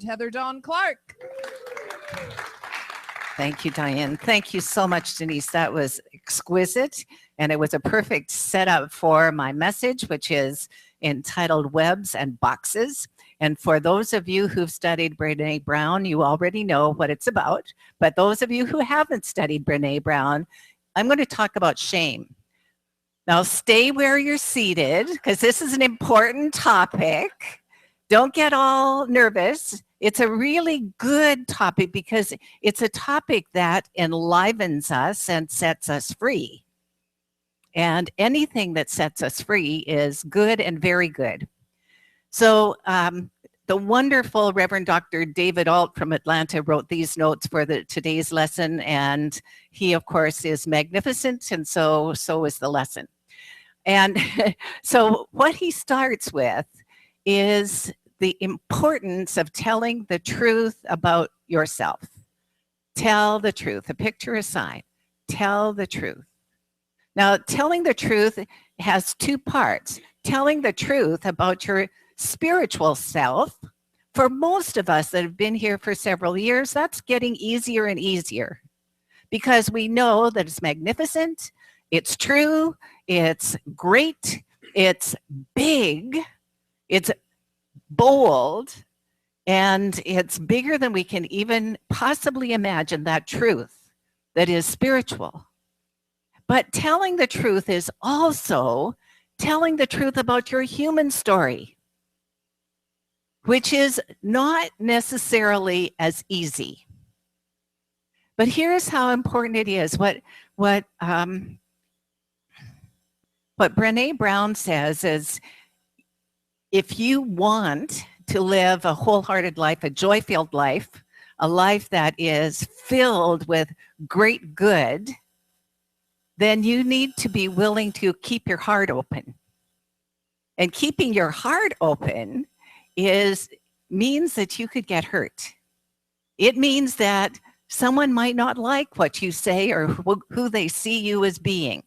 Heather Dawn Clark. Thank you, Diane. Thank you so much, Denise. That was exquisite. And it was a perfect setup for my message, which is entitled Webs and Boxes. And for those of you who've studied Brené Brown, you already know what it's about. But those of you who haven't studied Brené Brown, I'm going to talk about shame. Now, stay where you're seated, because this is an important topic. Don't get all nervous. It's a really good topic because it's a topic that enlivens us and sets us free. And anything that sets us free is good and very good. So the wonderful Reverend Dr. David Alt from Atlanta wrote these notes for today's lesson. And he, of course, is magnificent. And so is the lesson. And so what he starts with is the importance of telling the truth about yourself. Tell the truth, a picture aside, tell the truth. Now, telling the truth has two parts. Telling the truth about your spiritual self. For most of us that have been here for several years, that's getting easier and easier because we know that it's magnificent, it's true, it's great, it's big, it's bold, and it's bigger than we can even possibly imagine, that truth that is spiritual. But telling the truth is also telling the truth about your human story, which is not necessarily as easy. But here's how important it is. What Brené Brown says is, if you want to live a wholehearted life, a joy-filled life, a life that is filled with great good, then you need to be willing to keep your heart open. And keeping your heart open means that you could get hurt. It means that someone might not like what you say or who they see you as being.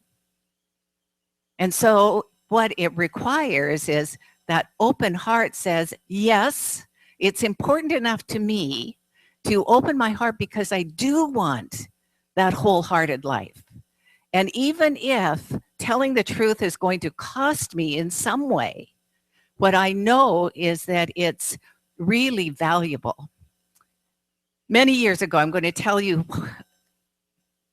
And so what it requires is that open heart says, yes, it's important enough to me to open my heart because I do want that wholehearted life. And even if telling the truth is going to cost me in some way, what I know is that it's really valuable. Many years ago, I'm going to tell you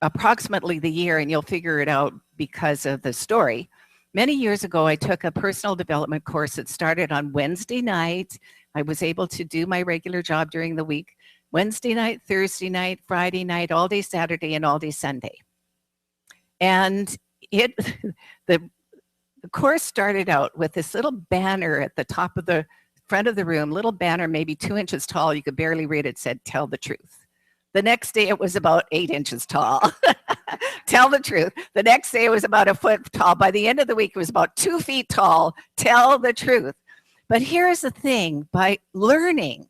approximately the year, and you'll figure it out because of the story. Many years ago, I took a personal development course that started on Wednesday night. I was able to do my regular job during the week, Wednesday night, Thursday night, Friday night, all day Saturday, and all day Sunday. And the course started out with this little banner at the top of the front of the room, little banner, maybe 2 inches tall. You could barely read it, said, tell the truth. The next day it was about 8 inches tall. Tell the truth. The next day it was about 1 foot tall. By the end of the week, it was about 2 feet tall. Tell the truth. But here's the thing, by learning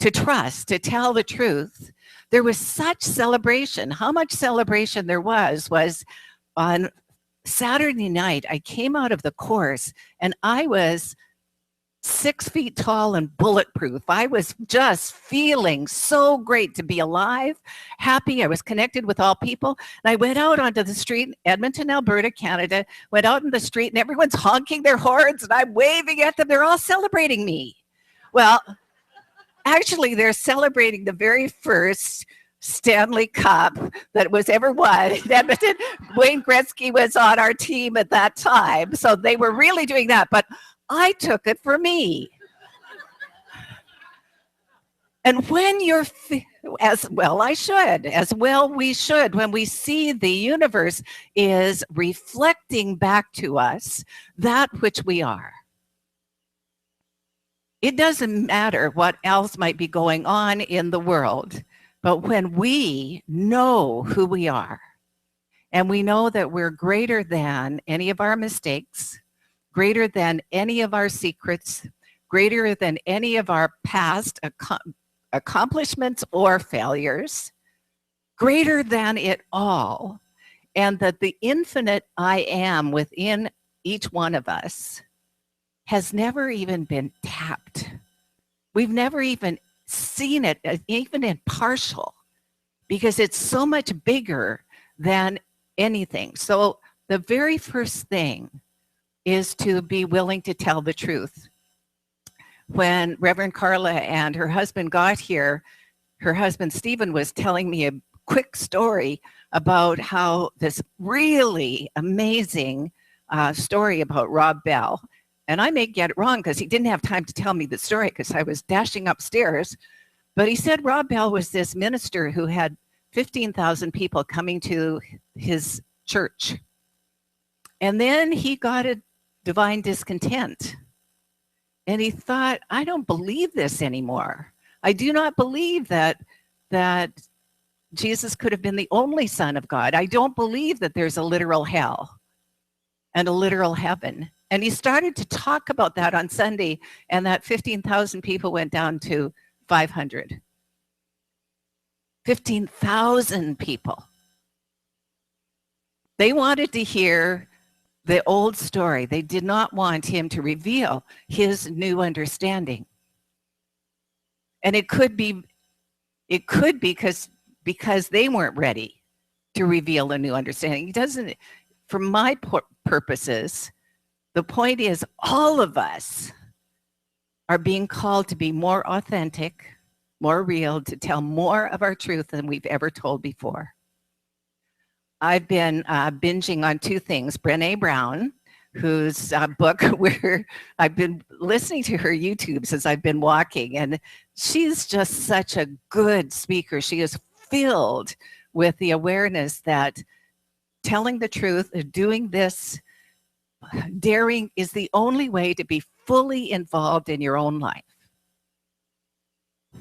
to trust, to tell the truth, there was such celebration. How much celebration there was on Saturday night, I came out of the course and I was 6 feet tall and bulletproof. I was just feeling so great to be alive, happy. I was connected with all people. And I went out onto the street, Edmonton, Alberta, Canada, went out in the street and everyone's honking their horns and I'm waving at them. They're all celebrating me. Well, actually, they're celebrating the very first Stanley Cup that was ever won in Edmonton. Wayne Gretzky was on our team at that time. So they were really doing that. But I took it for me. And when you're, as well we should, when we see the universe is reflecting back to us that which we are. It doesn't matter what else might be going on in the world, but when we know who we are, and we know that we're greater than any of our mistakes, greater than any of our secrets, greater than any of our past accomplishments or failures, greater than it all, and that the infinite I am within each one of us has never even been tapped. We've never even seen it even in partial, because it's so much bigger than anything. So the very first thing is to be willing to tell the truth. When Reverend Carla and her husband got here, her husband Stephen was telling me a quick story about how this really amazing story about Rob Bell. And I may get it wrong because he didn't have time to tell me the story because I was dashing upstairs. But he said Rob Bell was this minister who had 15,000 people coming to his church. And then he got a divine discontent. And he thought, I don't believe this anymore. I do not believe that Jesus could have been the only Son of God. I don't believe that there's a literal hell and a literal heaven. And he started to talk about that on Sunday, and that 15,000 people went down to 500. 15,000 people. They wanted to hear the old story. They did not want him to reveal his new understanding. And it could be because they weren't ready to reveal a new understanding. He doesn't, for my purposes, the point is all of us are being called to be more authentic, more real, to tell more of our truth than we've ever told before. I've been binging on two things. Brené Brown, whose book where I've been listening to her YouTube since I've been walking, and she's just such a good speaker. She is filled with the awareness that telling the truth, doing this, daring is the only way to be fully involved in your own life.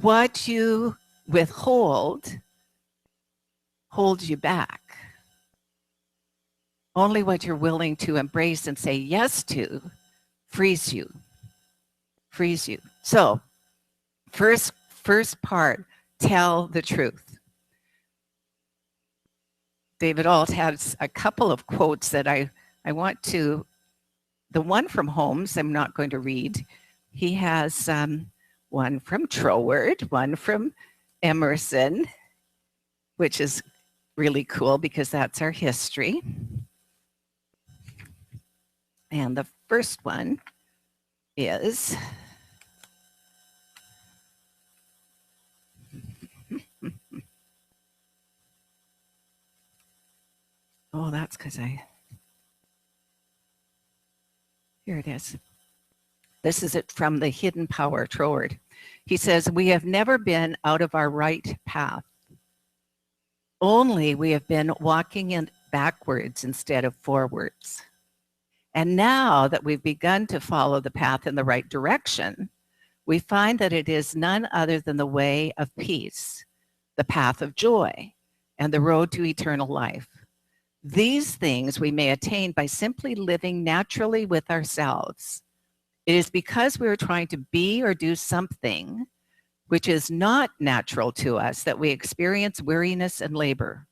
What you withhold holds you back. Only what you're willing to embrace and say yes to frees you. Frees you. So, first part, tell the truth. David Alt has a couple of quotes that I want to, the one from Holmes, I'm not going to read. He has one from Troward, one from Emerson, which is really cool because that's our history. And the first one is, oh, that's because here it is. This is it from The Hidden Power, Troward. He says, we have never been out of our right path. Only we have been walking in backwards instead of forwards. And now that we've begun to follow the path in the right direction, we find that it is none other than the way of peace, the path of joy, and the road to eternal life. These things we may attain by simply living naturally with ourselves. It is because we are trying to be or do something which is not natural to us that we experience weariness and labor,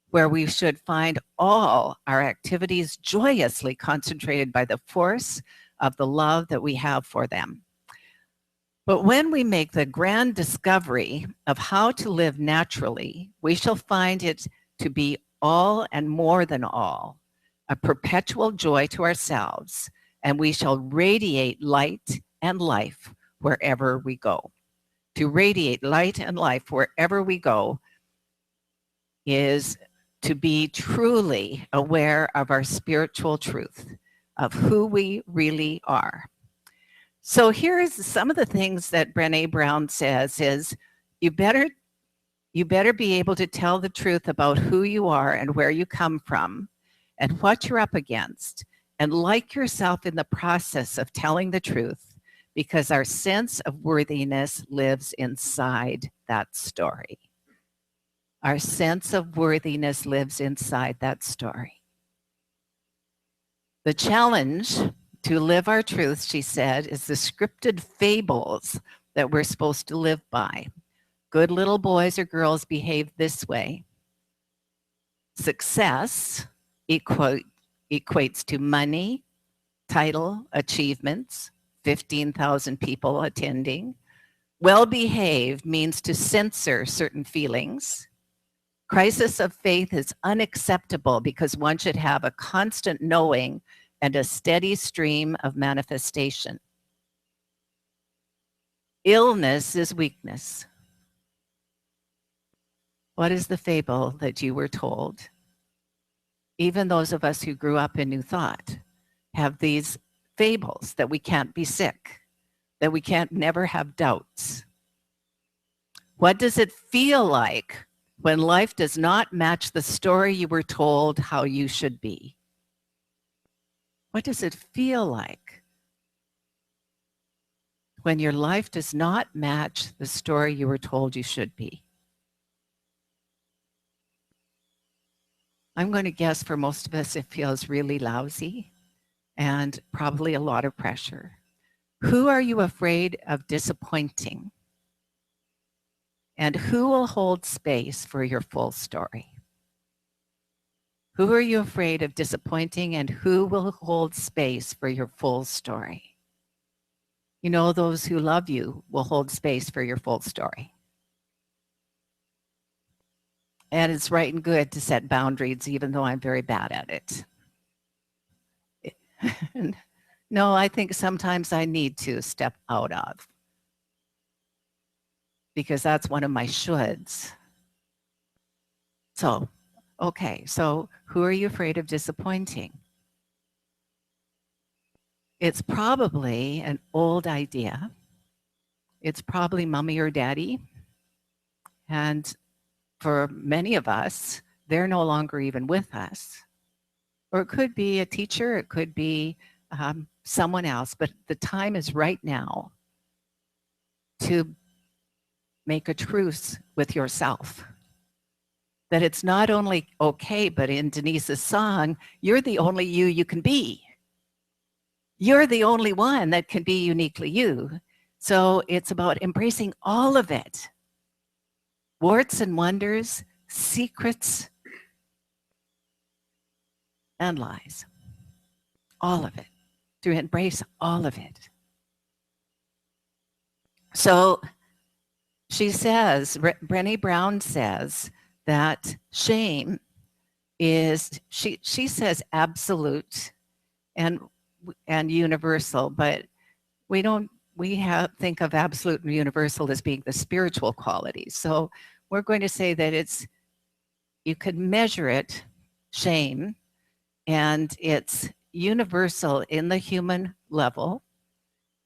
where we should find all our activities joyously concentrated by the force of the love that we have for them. But when we make the grand discovery of how to live naturally, we shall find it to be all and more than all, a perpetual joy to ourselves, and we shall radiate light and life wherever we go. To radiate light and life wherever we go is to be truly aware of our spiritual truth, of who we really are. So here's some of the things that Brené Brown says is, you better be able to tell the truth about who you are and where you come from and what you're up against, and like yourself in the process of telling the truth, because our sense of worthiness lives inside that story. Our sense of worthiness lives inside that story. The challenge to live our truth, she said, is the scripted fables that we're supposed to live by. Good little boys or girls behave this way. Success equates to money, title, achievements, 15,000 people attending, Well-behaved means to censor certain feelings. Crisis of faith is unacceptable because one should have a constant knowing and a steady stream of manifestation. Illness is weakness. What is the fable that you were told? Even those of us who grew up in New Thought have these fables that we can't be sick, that we can't never have doubts. What does it feel like when life does not match the story you were told how you should be? What does it feel like when your life does not match the story you were told you should be? I'm going to guess for most of us it feels really lousy and probably a lot of pressure. Who are you afraid of disappointing? And who will hold space for your full story? Who are you afraid of disappointing, and who will hold space for your full story? You know, those who love you will hold space for your full story. And it's right and good to set boundaries, even though I'm very bad at it. No, I think sometimes I need to step out of, because that's one of my shoulds. So, okay, so who are you afraid of disappointing? It's probably an old idea. It's probably mommy or daddy. And for many of us, they're no longer even with us. Or it could be a teacher, it could be someone else, but the time is right now to make a truce with yourself. That it's not only okay, but in Denise's song, you're the only you can be. You're the only one that can be uniquely you. So it's about embracing all of it. Warts and wonders, secrets and lies. All of it. To embrace all of it. So she says, Brené Brown says that shame is, she says absolute and universal, but we think of absolute and universal as being the spiritual qualities. So we're going to say that you could measure it, shame, and it's universal in the human level.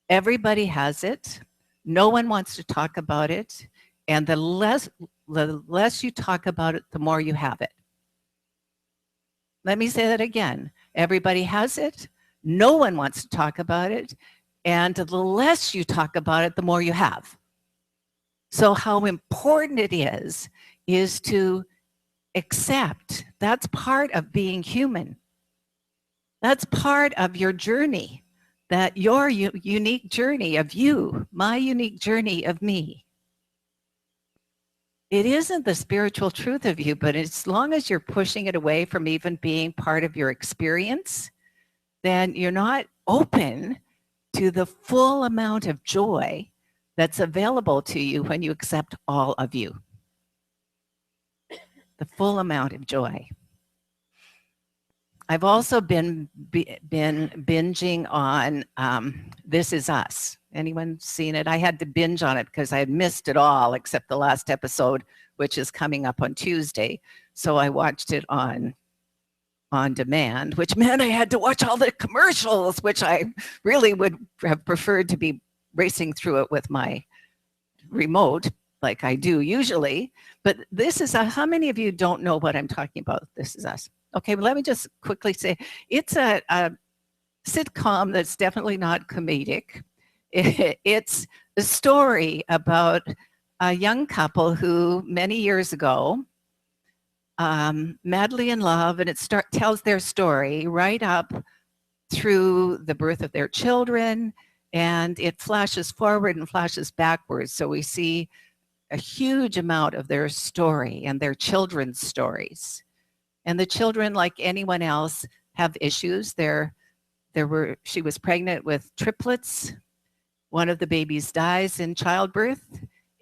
Everybody has it. No one wants to talk about it. And the less you talk about it, the more you have it. Let me say that again. Everybody has it. No one wants to talk about it. And the less you talk about it, the more you have. So how important it is to accept. That's part of being human. That's part of your journey, that your unique journey of you, my unique journey of me. It isn't the spiritual truth of you, but as long as you're pushing it away from even being part of your experience, then you're not open to the full amount of joy that's available to you when you accept all of you. The full amount of joy. I've also been binging on This Is Us. Anyone seen it? I had to binge on it because I had missed it all except the last episode, which is coming up on Tuesday. So I watched it on demand, which meant I had to watch all the commercials, which I really would have preferred to be racing through it with my remote like I do usually. But This Is Us, how many of you don't know what I'm talking about? This Is Us. Okay, well, let me just quickly say, it's a sitcom that's definitely not comedic. It's a story about a young couple who many years ago, madly in love, and it tells their story right up through the birth of their children, and it flashes forward and flashes backwards. So we see a huge amount of their story and their children's stories. And the children, like anyone else, have issues. She was pregnant with triplets, one of the babies dies in childbirth,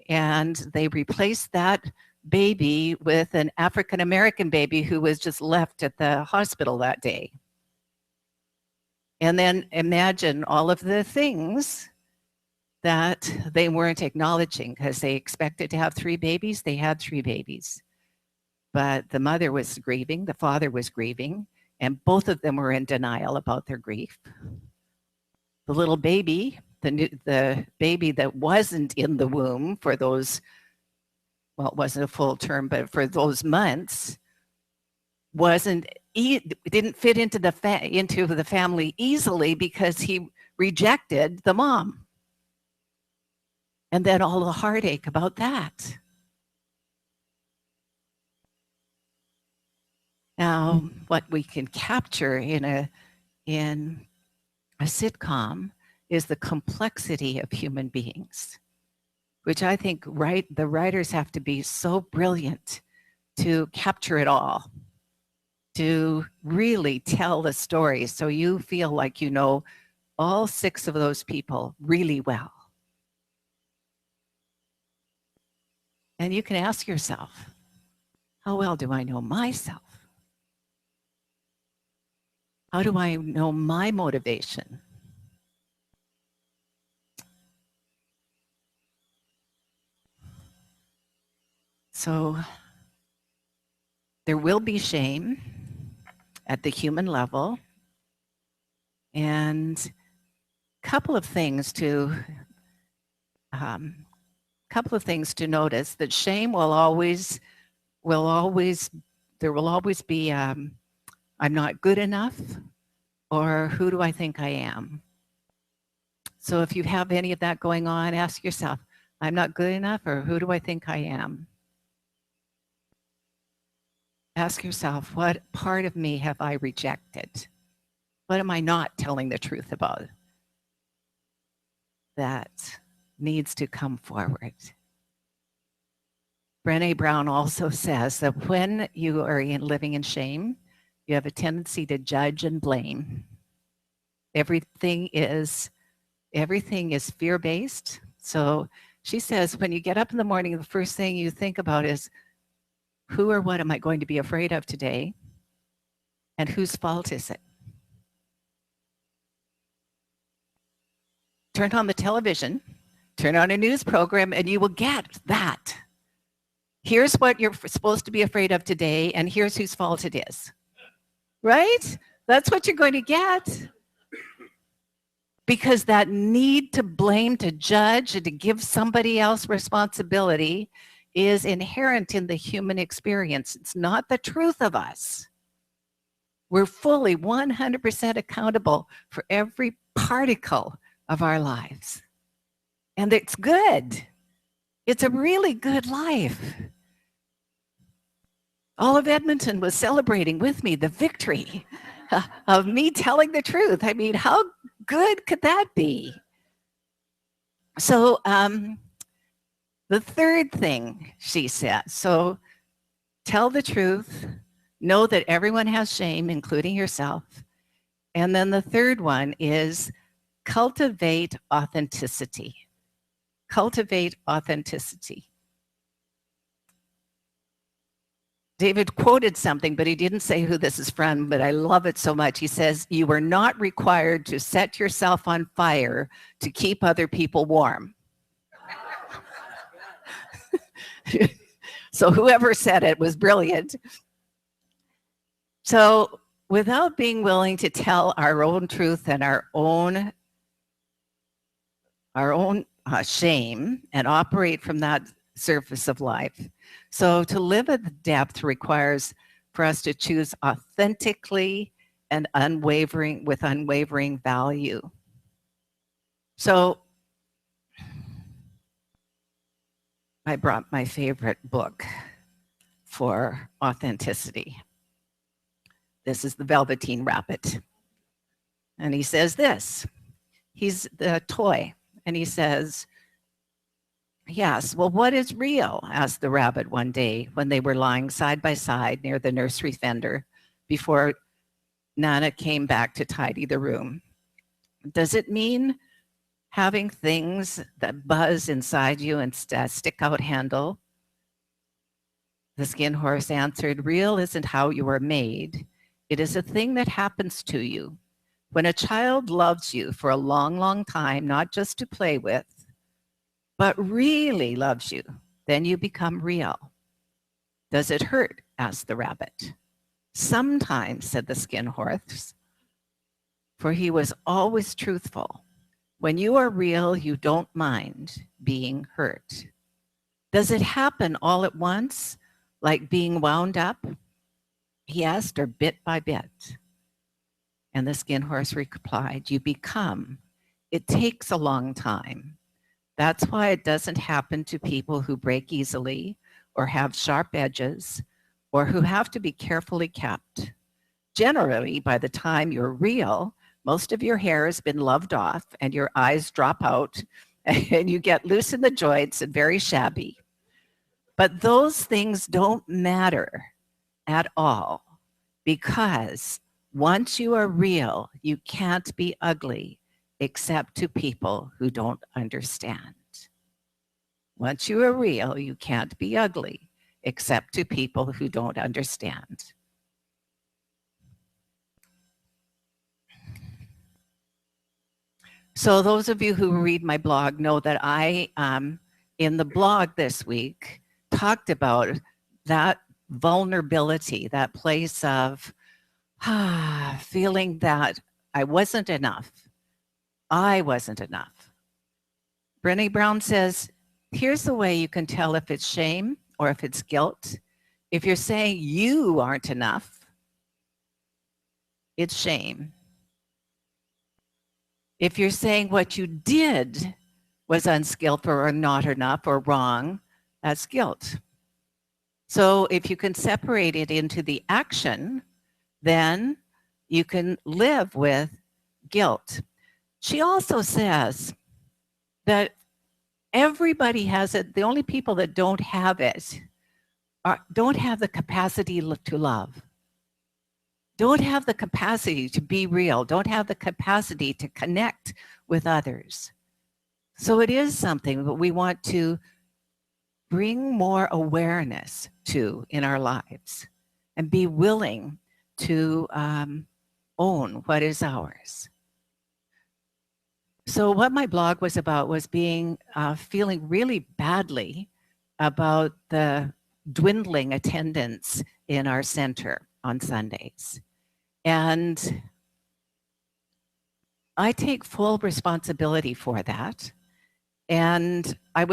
and they replace that baby with an African American baby who was just left at the hospital that day. And then imagine all of the things that they weren't acknowledging because they expected to have 3 babies. They had 3 babies. But the mother was grieving, the father was grieving, and both of them were in denial about their grief. The little baby, the baby that wasn't in the womb for those, well, it wasn't a full term, but for those months, didn't fit into the family easily because he rejected the mom. And then all the heartache about that. Now, what we can capture in a sitcom is the complexity of human beings, which I think the writers have to be so brilliant to capture it all, to really tell the story so you feel like you know all 6 of those people really well. And you can ask yourself, how well do I know myself? How do I know my motivation? So there will be shame at the human level, and a couple of things to notice: that shame will always be I'm not good enough, or who do I think I am? So if you have any of that going on, ask yourself, I'm not good enough, or who do I think I am? Ask yourself, what part of me have I rejected? What am I not telling the truth about that needs to come forward? Brené Brown also says that when you are living in shame, you have a tendency to judge and blame. Everything is fear-based. So she says, when you get up in the morning, the first thing you think about is, who or what am I going to be afraid of today? And whose fault is it? Turn on the television, turn on a news program, and you will get that. Here's what you're supposed to be afraid of today, and here's whose fault it is. Right? That's what you're going to get. Because that need to blame, to judge, and to give somebody else responsibility is inherent in the human experience. It's not the truth of us. We're fully 100% accountable for every particle of our lives. And it's good. It's a really good life. All of Edmonton was celebrating with me the victory of me telling the truth. I mean, how good could that be? So the third thing she said, so tell the truth, know that everyone has shame, including yourself. And then the third one is cultivate authenticity. Cultivate authenticity. David quoted something, but he didn't say who this is from, but I love it so much. He says, you are not required to set yourself on fire to keep other people warm. So whoever said it was brilliant. So without being willing to tell our own truth and our own shame and operate from that surface of life. So to live at the depth requires for us to choose authentically and with unwavering value. So I brought my favorite book for authenticity. This is The Velveteen Rabbit. And he says this, he's the toy, and he says, yes, well, what is real? Asked the rabbit one day when they were lying side by side near the nursery fender before Nana came back to tidy the room. Does it mean having things that buzz inside you and stick out handle? The Skin Horse answered, real isn't how you are made. It is a thing that happens to you. When a child loves you for a long, long time, not just to play with, but really loves you, then you become real. Does it hurt? Asked the rabbit. Sometimes, said the Skin Horse, for he was always truthful. When you are real, you don't mind being hurt. Does it happen all at once, like being wound up? He asked her bit by bit. And the Skin Horse replied, you become. It takes a long time. That's why it doesn't happen to people who break easily or have sharp edges or who have to be carefully kept. Generally, by the time you're real, most of your hair has been loved off and your eyes drop out and you get loose in the joints and very shabby. But those things don't matter at all because once you are real, you can't be ugly except to people who don't understand. Once you are real, you can't be ugly except to people who don't understand. So those of you who read my blog know that I, in the blog this week, talked about that vulnerability, that place of feeling that I wasn't enough. I wasn't enough. Brené Brown says, here's the way you can tell if it's shame or if it's guilt. If you're saying you aren't enough, it's shame. If you're saying what you did was unskillful or not enough or wrong, that's guilt. So if you can separate it into the action, then you can live with guilt. She also says that everybody has it. The only people that don't have it don't have the capacity to love. Don't have the capacity to be real, don't have the capacity to connect with others. So it is something that we want to bring more awareness to in our lives and be willing to own what is ours. So what my blog was about was being feeling really badly about the dwindling attendance in our center on Sundays. And I take full responsibility for that. And I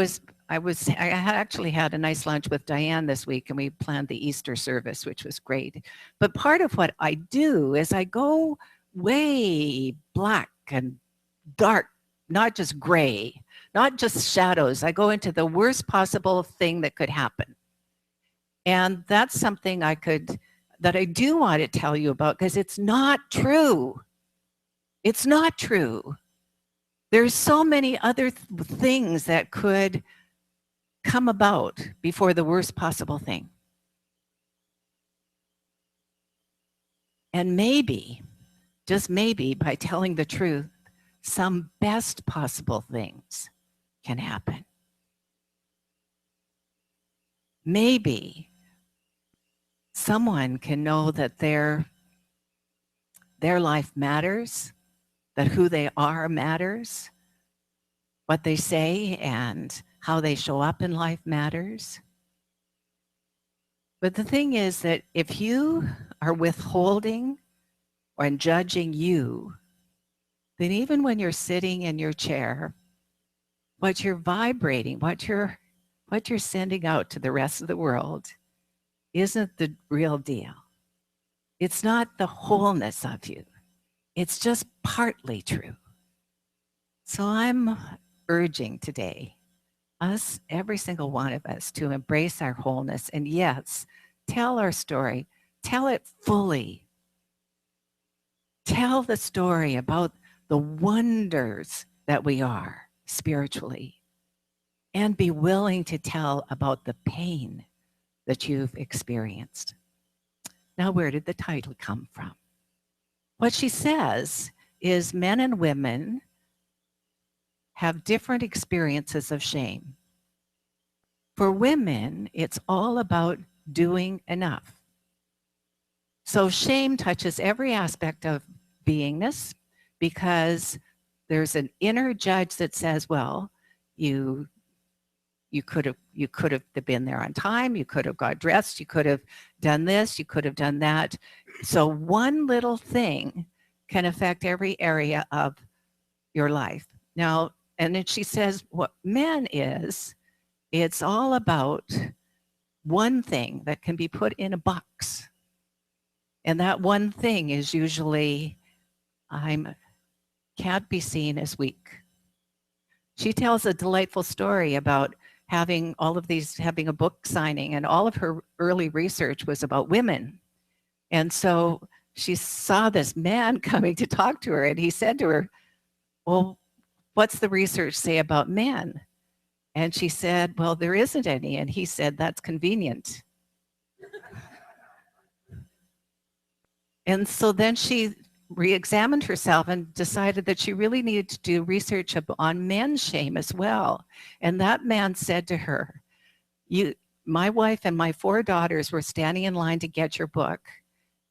actually had a nice lunch with Diane this week and we planned the Easter service, which was great. But part of what I do is I go way black and dark, not just gray, not just shadows. I go into the worst possible thing that could happen. And that's something that I do want to tell you about because it's not true. It's not true. There's so many other things that could come about before the worst possible thing. And maybe, just maybe, by telling the truth, some best possible things can happen. Maybe someone can know that their life matters, that who they are matters, what they say and how they show up in life matters. But the thing is that if you are withholding or judging you, then even when you're sitting in your chair, what you're vibrating, what you're sending out to the rest of the world isn't the real deal. It's not the wholeness of you. It's just partly true. So I'm urging today us, every single one of us, to embrace our wholeness and yes, tell our story, tell it fully. Tell the story about the wonders that we are spiritually and be willing to tell about the pain that you've experienced. Now, where did the title come from? What she says is men and women have different experiences of shame. For women, it's all about doing enough. So shame touches every aspect of beingness because there's an inner judge that says, well, you could have been there on time, you could have got dressed, you could have done this, you could have done that. So one little thing can affect every area of your life. Now, and then she says what men is, it's all about one thing that can be put in a box. And that one thing is usually, can't be seen as weak. She tells a delightful story about having a book signing, and all of her early research was about women. And so she saw this man coming to talk to her, and he said to her, well, what's the research say about men? And she said, well, there isn't any. And he said, that's convenient. And so then she re-examined herself and decided that she really needed to do research on men's shame as well. And that man said to her, my wife and my 4 daughters were standing in line to get your book,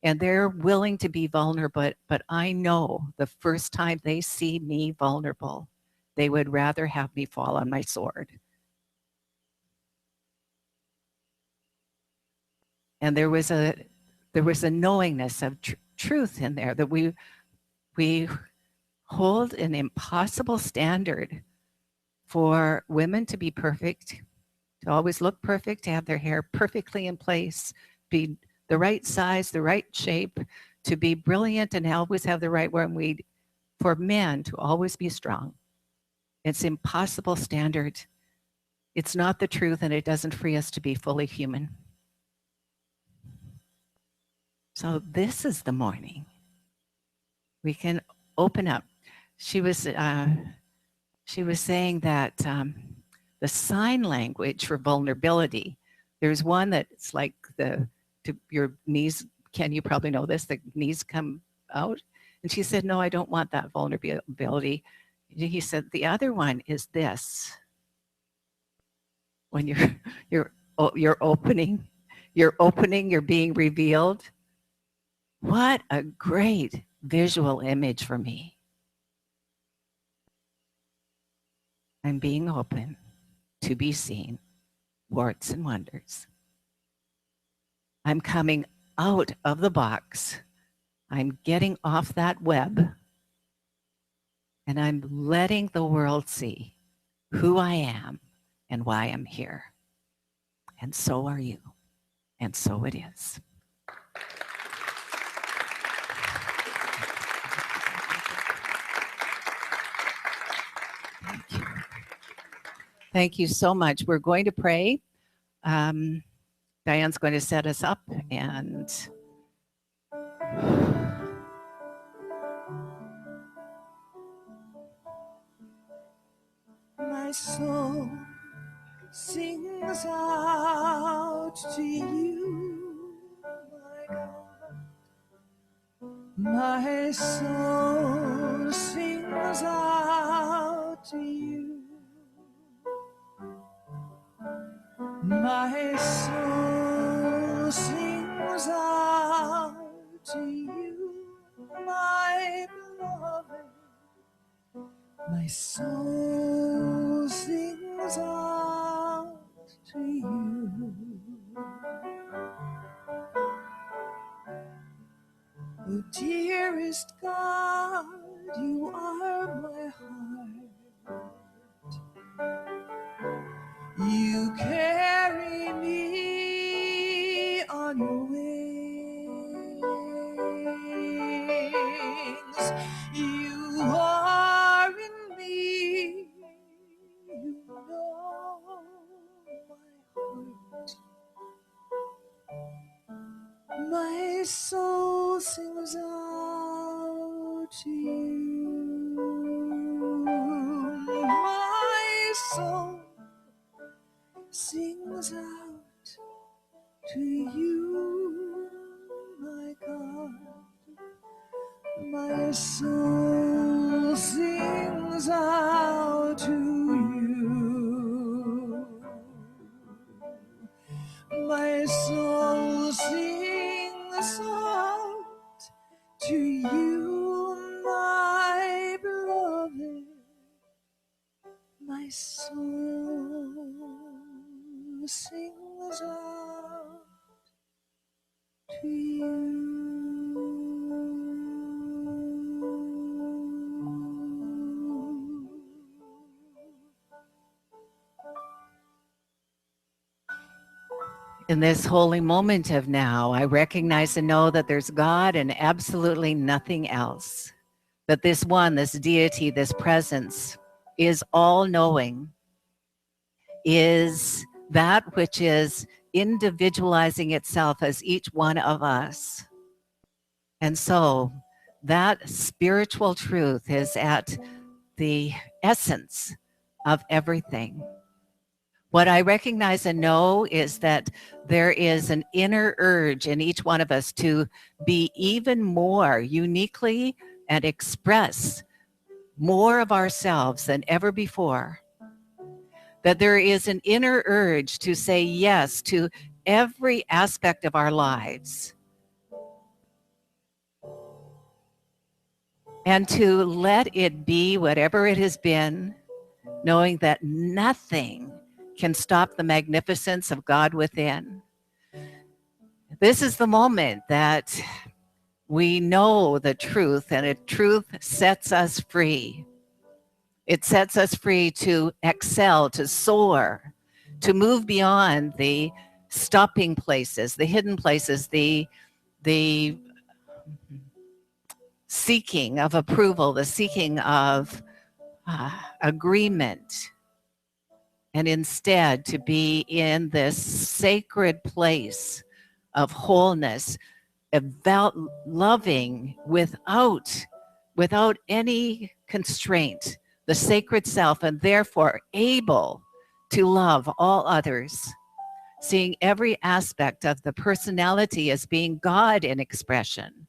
and they're willing to be vulnerable, but I know the first time they see me vulnerable, they would rather have me fall on my sword. And there was a knowingness of truth in there, that we hold an impossible standard for women to be perfect, to always look perfect, to have their hair perfectly in place, be the right size, the right shape, to be brilliant and always have the right word. For men to always be strong. It's impossible standard. It's not the truth, and it doesn't free us to be fully human. So this is the morning we can open up. She was saying that the sign language for vulnerability, there's one that's like your knees, Ken, you probably know this, the knees come out. And she said, no, I don't want that vulnerability. He said, the other one is this. When you're opening, you're being revealed. What a great visual image for me. I'm being open to be seen, warts and wonders. I'm coming out of the box. I'm getting off that web, and I'm letting the world see who I am and why I'm here. And so are you. And so it is. Thank you. Thank you so much. We're going to pray. Diane's going to set us up, and my soul sings out to you, my God. My soul sings out to you. My soul sings out to you, my beloved. My soul sings out to you. Oh, dearest God, you are my heart. You carry me on your wings. You are in me. You know my heart. My soul sings out to you. My soul sings out to you, my God. My soul sings out my soul sings out to you, my beloved. My soul sings out to you. In this holy moment of now, I recognize and know that there's God and absolutely nothing else. That this one, this deity, this presence is all-knowing, is that which is individualizing itself as each one of us. And so that spiritual truth is at the essence of everything. What I recognize and know is that there is an inner urge in each one of us to be even more uniquely and express more of ourselves than ever before. That there is an inner urge to say yes to every aspect of our lives. And to let it be whatever it has been, knowing that nothing can stop the magnificence of God within. This is the moment that we know the truth, and the truth sets us free. It sets us free to excel, to soar, to move beyond the stopping places, the hidden places, the seeking of approval, the seeking of agreement, and instead to be in this sacred place of wholeness, about loving without any constraint, the sacred self, and therefore able to love all others, seeing every aspect of the personality as being God in expression.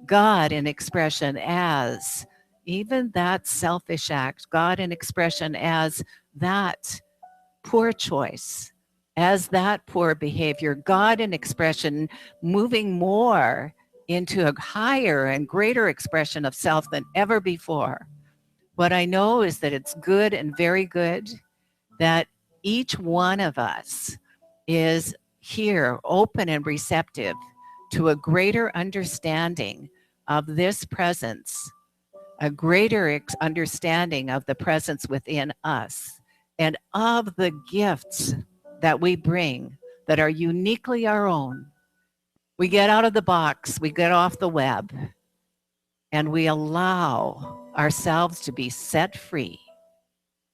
God in expression as even that selfish act, God in expression as that poor choice, as that poor behavior, God in expression, moving more into a higher and greater expression of self than ever before. What I know is that it's good and very good that each one of us is here, open and receptive to a greater understanding of this presence, a greater understanding of the presence within us, and of the gifts that we bring that are uniquely our own. We get out of the box, we get off the web, and we allow ourselves to be set free.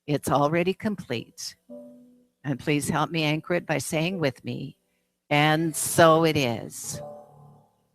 It's already complete. And please help me anchor it by saying with me, and so it is.